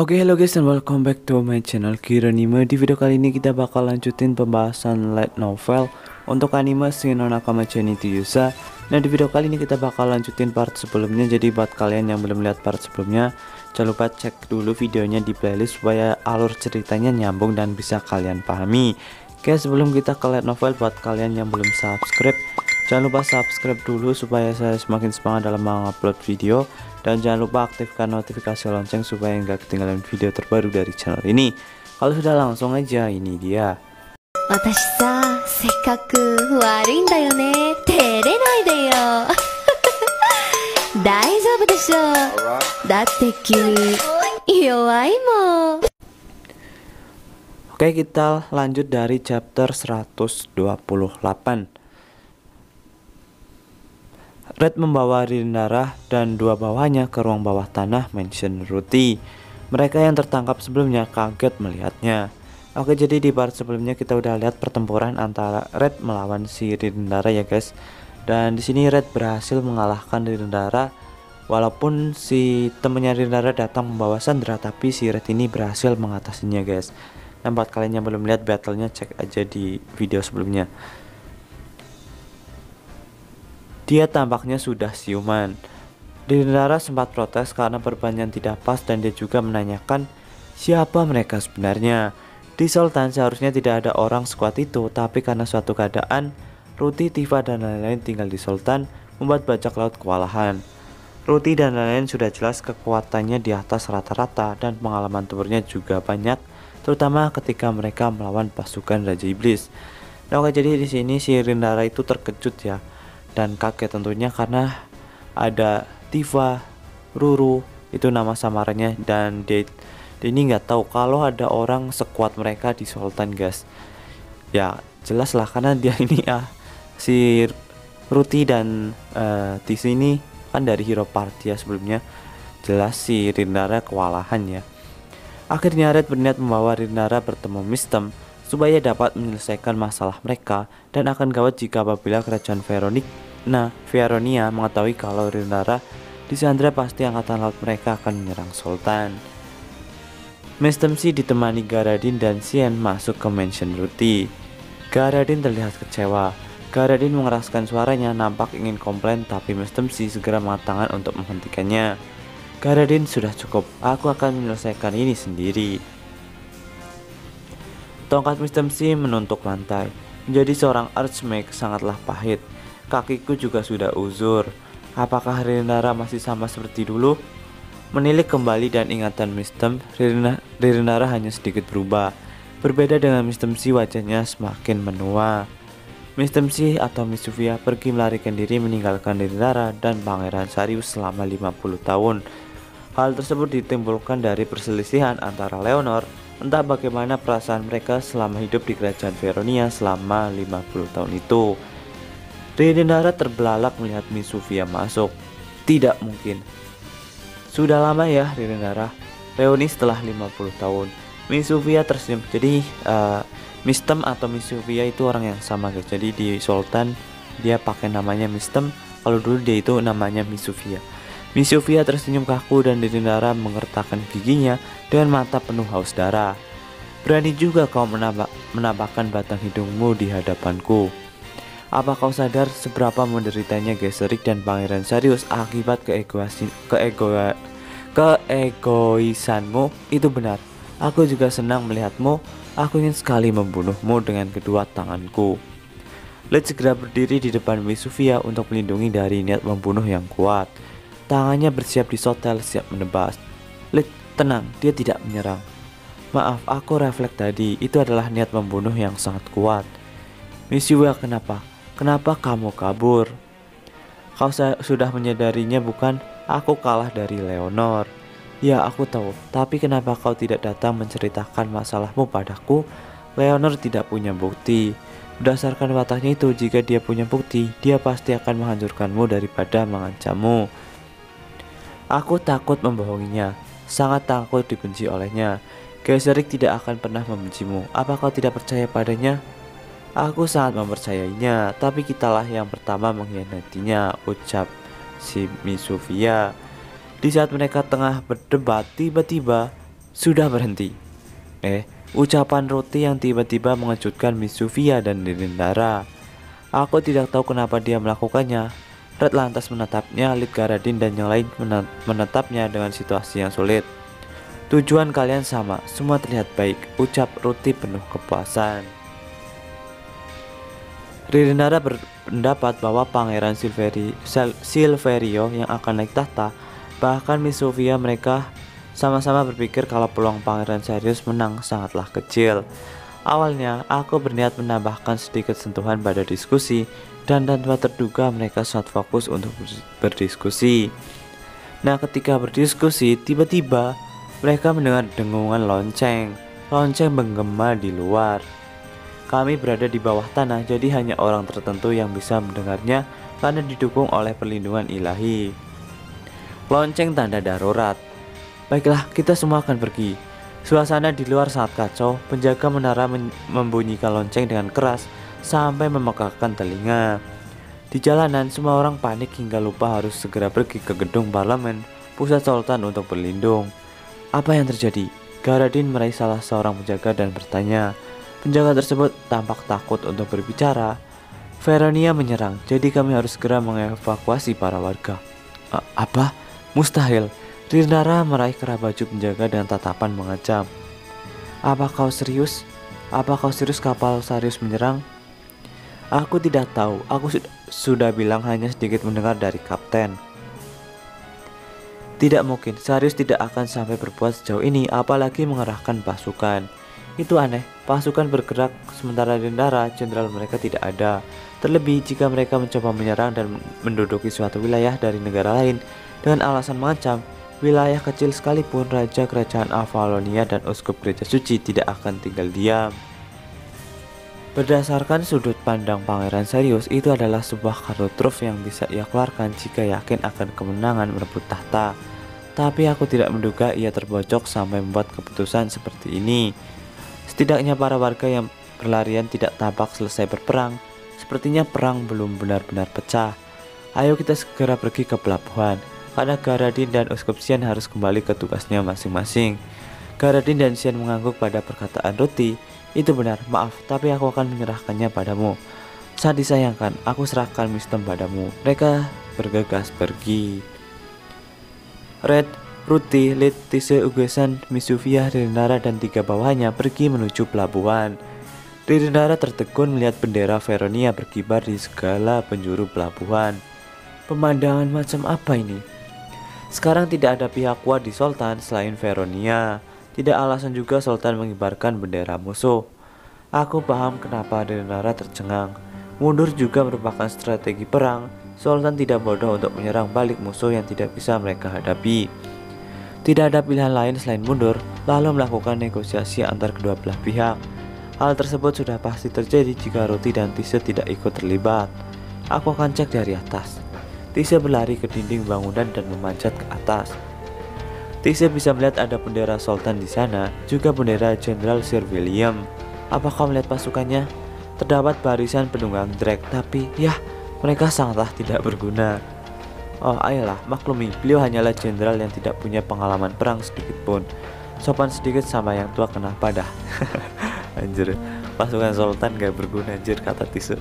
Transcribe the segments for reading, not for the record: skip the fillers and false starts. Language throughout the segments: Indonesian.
Oke, hello guys and welcome back to my channel Kiranime. Di video kali ini kita bakal lanjutin pembahasan light novel untuk anime Shin no Nakama Trinity Yusa. Nah, di video kali ini kita bakal lanjutin part sebelumnya. Jadi buat kalian yang belum lihat part sebelumnya, jangan lupa cek dulu videonya di playlist supaya alur ceritanya nyambung dan bisa kalian pahami. Oke, sebelum kita ke light novel, buat kalian yang belum subscribe, jangan lupa subscribe dulu supaya saya semakin semangat dalam mengupload video. Dan jangan lupa aktifkan notifikasi lonceng supaya nggak ketinggalan video terbaru dari channel ini. Kalau sudah, langsung aja, ini dia. 私さ、せっかく悪いんだよね。照れないでよ。大丈夫でしょ。だって君、弱いもん。 Oke, kita lanjut dari chapter 128. Red membawa Rindara dan dua bawahnya ke ruang bawah tanah mansion Ruti. Mereka yang tertangkap sebelumnya kaget melihatnya. Oke, jadi di part sebelumnya kita udah lihat pertempuran antara Red melawan si Rindara ya guys. Dan di sini Red berhasil mengalahkan Rindara. Walaupun si temennya Rindara datang membawa Sandra, tapi si Red ini berhasil mengatasinya guys. Dan buat kalian yang belum lihat battlenya, cek aja di video sebelumnya. Dia tampaknya sudah siuman. Rindara sempat protes karena perbanyan tidak pas dan dia juga menanyakan siapa mereka sebenarnya. Di Sultan seharusnya tidak ada orang sekuat itu, tapi karena suatu keadaan, Ruti, Tifa, dan lain-lain tinggal di Sultan, membuat bajak laut kewalahan. Ruti dan lain-lain sudah jelas kekuatannya di atas rata-rata dan pengalaman tempurnya juga banyak, terutama ketika mereka melawan pasukan Raja Iblis. Nah, oke, jadi di sini si Rindara itu terkejut ya. Dan kaget tentunya karena ada Tifa, Ruru, itu nama samarannya, dan dia ini nggak tahu kalau ada orang sekuat mereka di Sultan guys. Ya jelas lah karena dia ini si Ruti dan di sini kan dari Hero Party ya sebelumnya. Jelas si Rindara kewalahan ya. Akhirnya Red berniat membawa Rindara bertemu Mistem supaya dapat menyelesaikan masalah mereka, dan akan gawat jika apabila kerajaan Feronia mengetahui kalau Rindara disandra, pasti angkatan laut mereka akan menyerang Sultan. Mestemsi ditemani Garadin dan Sien masuk ke mansion Ruti. Garadin terlihat kecewa. Garadin mengeraskan suaranya, nampak ingin komplain, tapi Mestemsi segera mengangkat tangan untuk menghentikannya. Garadin, sudah cukup, aku akan menyelesaikan ini sendiri. Tongkat Mestemsi menuntuk lantai. Menjadi seorang archmage sangatlah pahit. Kakiku juga sudah uzur. Apakah Rindara masih sama seperti dulu? Menilik kembali dan ingatan Mistem, Rindara hanya sedikit berubah. Berbeda dengan Mestemsi, wajahnya semakin menua. Mestemsi atau Misuvia pergi melarikan diri meninggalkan Rindara dan Pangeran Sarius selama 50 tahun. Hal tersebut ditimbulkan dari perselisihan antara Leonor. Entah bagaimana perasaan mereka selama hidup di kerajaan Feronia selama 50 tahun itu. Rindara terbelalak melihat Misuvia masuk. Tidak mungkin. Sudah lama ya Rindara. Reuni setelah 50 tahun. Misuvia tersenyum. Jadi Mistem atau Misuvia itu orang yang sama guys. Jadi di Sultan dia pakai namanya Mistem. Kalau dulu dia itu namanya Misuvia. Misuvia tersenyum kaku dan Rindara mengertakkan giginya dengan mata penuh haus darah. Berani juga kau menampakkan batang hidungmu di hadapanku. Apa kau sadar seberapa menderitanya Geserik dan Pangeran Sarius akibat keegoisanmu? Itu benar. Aku juga senang melihatmu. Aku ingin sekali membunuhmu dengan kedua tanganku. Lid segera berdiri di depan Misuvia untuk melindungi dari niat membunuh yang kuat. Tangannya bersiap disotel, siap menebas. Lid, tenang, dia tidak menyerang. Maaf, aku refleks tadi. Itu adalah niat membunuh yang sangat kuat. Misuvia, kenapa? Kenapa kamu kabur? Kau sudah menyadarinya bukan? Aku kalah dari Leonor. Ya, aku tahu. Tapi kenapa kau tidak datang menceritakan masalahmu padaku? Leonor tidak punya bukti. Berdasarkan wataknya itu, jika dia punya bukti, dia pasti akan menghancurkanmu daripada mengancammu. Aku takut membohonginya. Sangat takut dibenci olehnya. Geserik tidak akan pernah membencimu. Apa kau tidak percaya padanya? Aku sangat mempercayainya, tapi kitalah yang pertama mengkhianatinya, ucap si Misuvia. Di saat mereka tengah berdebat, tiba-tiba sudah berhenti. Ucapan Roti yang tiba-tiba mengejutkan Misuvia dan Dirindara. Aku tidak tahu kenapa dia melakukannya. Red lantas menatapnya, Lid, Garadin, dan yang lain menatapnya dengan situasi yang sulit. Tujuan kalian sama, semua terlihat baik, ucap Roti penuh kepuasan. Dirindara berpendapat bahwa Pangeran Silverio yang akan naik tahta. Bahkan Misuvia, mereka sama-sama berpikir kalau peluang Pangeran Sirius menang sangatlah kecil. Awalnya aku berniat menambahkan sedikit sentuhan pada diskusi, dan tanpa terduga mereka sangat fokus untuk berdiskusi. Nah, ketika berdiskusi, tiba-tiba mereka mendengar dengungan lonceng. Lonceng menggema di luar. Kami berada di bawah tanah, jadi hanya orang tertentu yang bisa mendengarnya karena didukung oleh perlindungan ilahi. Lonceng tanda darurat. Baiklah, kita semua akan pergi. Suasana di luar sangat kacau. Penjaga menara membunyikan lonceng dengan keras sampai memekakkan telinga. Di jalanan, semua orang panik hingga lupa harus segera pergi ke gedung parlemen, pusat sultan untuk berlindung. Apa yang terjadi? Garadin meraih salah seorang penjaga dan bertanya. Penjaga tersebut tampak takut untuk berbicara. Veronia menyerang, jadi kami harus segera mengevakuasi para warga. Apa? Mustahil. Dirindara meraih kerah baju penjaga dengan tatapan mengancam. Apa kau serius? Apa kau serius kapal Sirius menyerang? Aku tidak tahu. Aku sudah bilang hanya sedikit mendengar dari kapten. Tidak mungkin. Sirius tidak akan sampai berbuat sejauh ini, apalagi mengerahkan pasukan. Itu aneh. Pasukan bergerak sementara Dirindara jenderal mereka tidak ada. Terlebih jika mereka mencoba menyerang dan menduduki suatu wilayah dari negara lain dengan alasan mengancam. Wilayah kecil sekalipun, Raja Kerajaan Avalonia dan Uskup Gereja Suci tidak akan tinggal diam. Berdasarkan sudut pandang Pangeran Sirius, itu adalah sebuah kartu truf yang bisa ia keluarkan jika yakin akan kemenangan merebut tahta. Tapi aku tidak menduga ia terbocok sampai membuat keputusan seperti ini. Setidaknya para warga yang berlarian tidak tampak selesai berperang. Sepertinya perang belum benar-benar pecah. Ayo kita segera pergi ke pelabuhan, karena Garadin dan Uskup Xian harus kembali ke tugasnya masing-masing. Garadin dan Xian mengangguk pada perkataan Roti. Itu benar, maaf, tapi aku akan menyerahkannya padamu. Sangat disayangkan, aku serahkan Wisdom padamu. Mereka bergegas pergi. Red, Roti, Lid, Tise, Ugesan, Misuvia, Dirindara, dan 3 bawahannya pergi menuju pelabuhan. Dirindara tertegun melihat bendera Veronia berkibar di segala penjuru pelabuhan. Pemandangan macam apa ini? Sekarang tidak ada pihak kuat di Sultan selain Veronia. Tidak alasan juga Sultan mengibarkan bendera musuh. Aku paham kenapa Dirindara tercengang. Mundur juga merupakan strategi perang. Sultan tidak bodoh untuk menyerang balik musuh yang tidak bisa mereka hadapi. Tidak ada pilihan lain selain mundur, lalu melakukan negosiasi antar kedua belah pihak. Hal tersebut sudah pasti terjadi jika Roti dan Tise tidak ikut terlibat. Aku akan cek dari atas. Tise berlari ke dinding bangunan dan memanjat ke atas. Tise bisa melihat ada bendera Sultan di sana, juga bendera Jenderal Sir William. Apakah melihat pasukannya? Terdapat barisan penunggang drag, tapi mereka sangatlah tidak berguna. Oh ayolah, maklumi, beliau hanyalah jenderal yang tidak punya pengalaman perang sedikit pun. Sopan sedikit sama yang tua kenapa dah. Anjir, pasukan Sultan gak berguna anjir, kata Tise.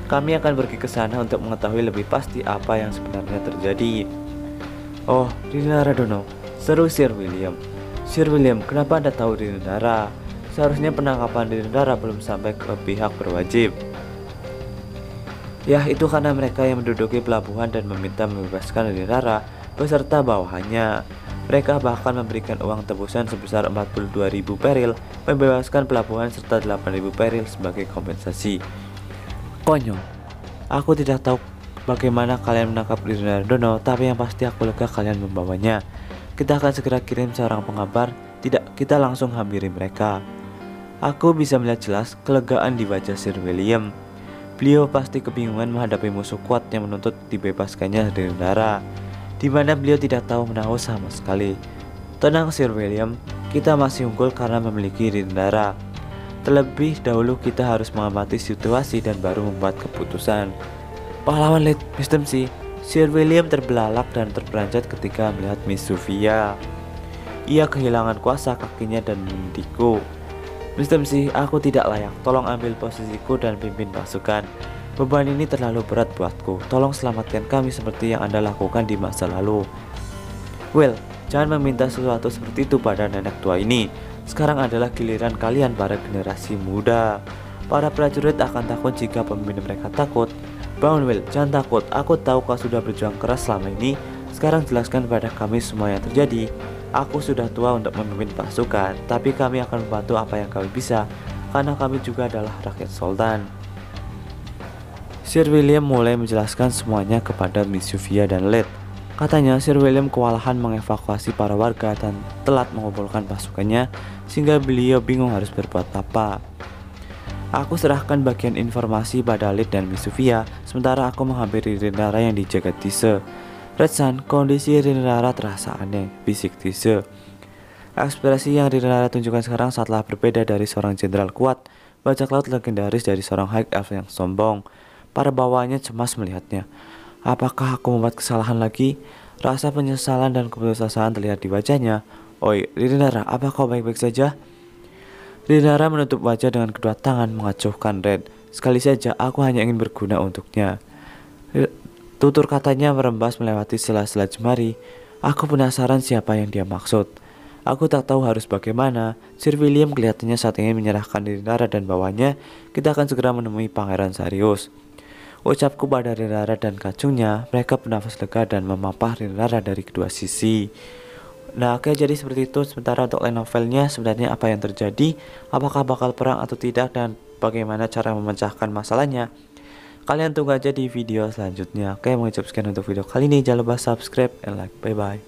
Kami akan pergi ke sana untuk mengetahui lebih pasti apa yang sebenarnya terjadi. Oh, Dirindara Dono, seru Sir William. Sir William, kenapa Anda tahu Dirindara? Seharusnya penangkapan Dirindara belum sampai ke pihak berwajib. Ya, itu karena mereka yang menduduki pelabuhan dan meminta membebaskan Dirindara beserta bawahannya. Mereka bahkan memberikan uang tebusan sebesar 42.000 peril, membebaskan pelabuhan serta 8.000 peril sebagai kompensasi. Konyol. Aku tidak tahu bagaimana kalian menangkap Dirindara Dono, tapi yang pasti aku lega kalian membawanya. Kita akan segera kirim seorang pengabar. Tidak, kita langsung hampiri mereka. Aku bisa melihat jelas kelegaan di wajah Sir William. Beliau pasti kebingungan menghadapi musuh kuat yang menuntut dibebaskannya Dirindara, di mana beliau tidak tahu menahu sama sekali. Tenang Sir William, kita masih unggul karena memiliki Dirindara. Terlebih dahulu kita harus mengamati situasi dan baru membuat keputusan. Pahlawan Lid Wisdom sih, Sir William terbelalak dan terperanjat ketika melihat Miss Sofia. Ia kehilangan kuasa kakinya dan mendiku, "Mr. MC, aku tidak layak. Tolong ambil posisiku dan pimpin pasukan. Beban ini terlalu berat buatku. Tolong selamatkan kami seperti yang Anda lakukan di masa lalu." "Well, jangan meminta sesuatu seperti itu pada nenek tua ini. Sekarang adalah giliran kalian para generasi muda. Para prajurit akan takut jika pemimpin mereka takut. Bangun Will, jangan takut. Aku tahu kau sudah berjuang keras selama ini. Sekarang jelaskan pada kami semua yang terjadi. Aku sudah tua untuk memimpin pasukan, tapi kami akan membantu apa yang kami bisa, karena kami juga adalah rakyat Sultan." Sir William mulai menjelaskan semuanya kepada Miss Sofia dan Led. Katanya Sir William kewalahan mengevakuasi para warga dan telat mengumpulkan pasukannya, sehingga beliau bingung harus berbuat apa. "Aku serahkan bagian informasi pada Lid dan Miss Sofia, sementara aku menghampiri Rinara yang dijaga Tise." "Red Sun, kondisi Rinara terasa aneh," bisik Tise. Ekspresi yang Rinara tunjukkan sekarang sangatlah berbeda dari seorang jenderal kuat, bajak laut legendaris dari seorang High Elf yang sombong. Para bawahannya cemas melihatnya. Apakah aku membuat kesalahan lagi? Rasa penyesalan dan keputusasaan terlihat di wajahnya. "Oi, Rinara, apa kau baik-baik saja?" Rinara menutup wajah dengan kedua tangan mengacuhkan Red. "Sekali saja, aku hanya ingin berguna untuknya." Tutur katanya merembas melewati sela-sela jemari. "Aku penasaran siapa yang dia maksud. Aku tak tahu harus bagaimana." Sir William kelihatannya saat ingin menyerahkan Rinara dan bawahnya. "Kita akan segera menemui Pangeran Sarius," ucapku pada Rinara dan kacungnya. Mereka bernafas lega dan memapah Rinara dari kedua sisi. Nah, oke, jadi seperti itu. Sementara untuk light novelnya sebenarnya apa yang terjadi, apakah bakal perang atau tidak, dan bagaimana cara memecahkan masalahnya, kalian tunggu aja di video selanjutnya. Oke, mengucap sekian untuk video kali ini. Jangan lupa subscribe and like. Bye bye.